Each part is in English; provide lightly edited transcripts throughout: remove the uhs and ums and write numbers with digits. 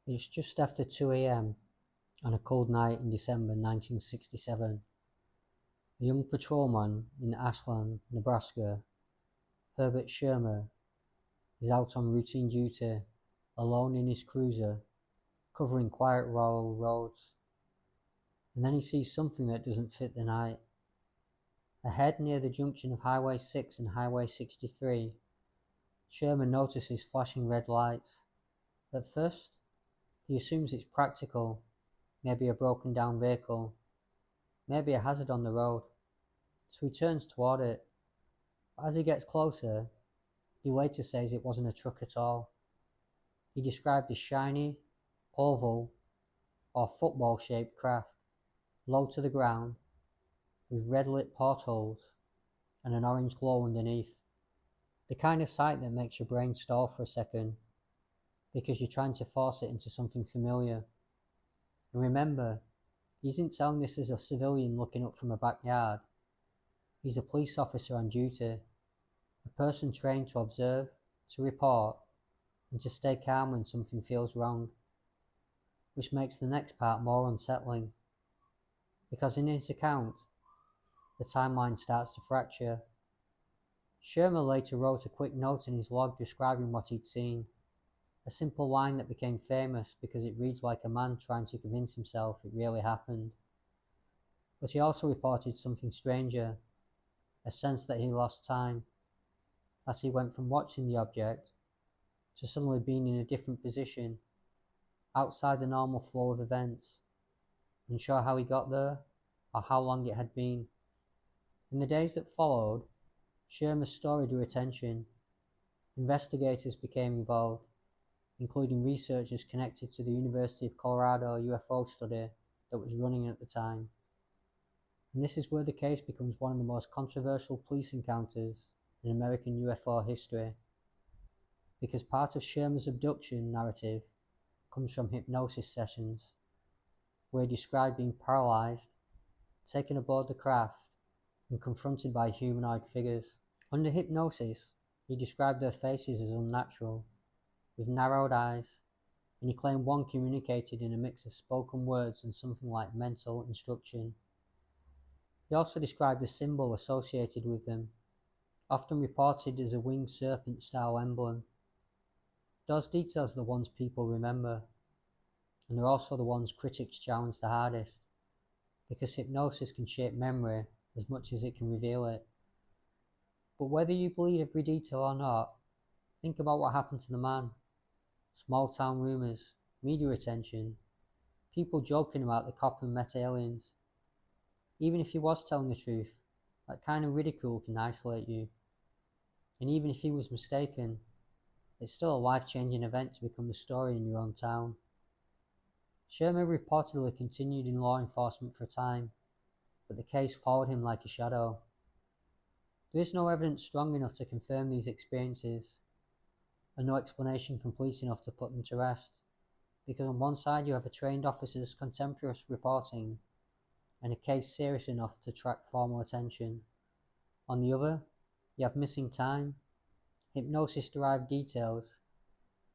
It's just after 2 a.m. on a cold night in December 1967. A young patrolman in Ashland, Nebraska, Herbert Schirmer, is out on routine duty, alone in his cruiser, covering quiet rural roads. And then he sees something that doesn't fit the night. Ahead, near the junction of Highway 6 and Highway 63, Schirmer notices flashing red lights. At first, he assumes it's practical, maybe a broken down vehicle, maybe a hazard on the road, so he turns toward it. But as he gets closer, he later says it wasn't a truck at all. He described a shiny, oval, or football-shaped craft, low to the ground, with red-lit portholes and an orange glow underneath. The kind of sight that makes your brain stall for a second, because you're trying to force it into something familiar. And remember, he isn't telling this as a civilian looking up from a backyard. He's a police officer on duty, a person trained to observe, to report, and to stay calm when something feels wrong. Which makes the next part more unsettling, because in his account, the timeline starts to fracture. Schirmer later wrote a quick note in his log describing what he'd seen, a simple line that became famous because it reads like a man trying to convince himself it really happened. But he also reported something stranger, a sense that he lost time, that he went from watching the object to suddenly being in a different position, outside the normal flow of events, unsure how he got there or how long it had been. In the days that followed, Schirmer's story drew attention. Investigators became involved, including researchers connected to the University of Colorado UFO study that was running at the time. And this is where the case becomes one of the most controversial police encounters in American UFO history, because part of Schirmer's abduction narrative comes from hypnosis sessions, where he described being paralyzed, taken aboard the craft, and confronted by humanoid figures. Under hypnosis, he described their faces as unnatural, with narrowed eyes, and he claimed one communicated in a mix of spoken words and something like mental instruction. He also described a symbol associated with them, often reported as a winged serpent-style emblem. Those details are the ones people remember, and they're also the ones critics challenge the hardest, because hypnosis can shape memory as much as it can reveal it. But whether you believe every detail or not, think about what happened to the man. Small town rumours, media attention, people joking about the cop and met aliens. Even if he was telling the truth, that kind of ridicule can isolate you. And even if he was mistaken, it's still a life-changing event to become the story in your own town. Schirmer reportedly continued in law enforcement for a time, but the case followed him like a shadow. There is no evidence strong enough to confirm these experiences, and no explanation complete enough to put them to rest, because on one side you have a trained officer's contemporaneous reporting, and a case serious enough to attract formal attention. On the other, you have missing time, hypnosis-derived details,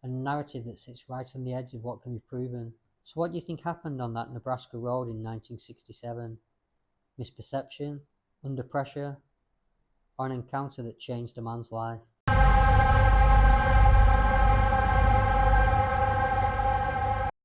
and a narrative that sits right on the edge of what can be proven. So what do you think happened on that Nebraska road in 1967? Misperception, under pressure, or an encounter that changed a man's life?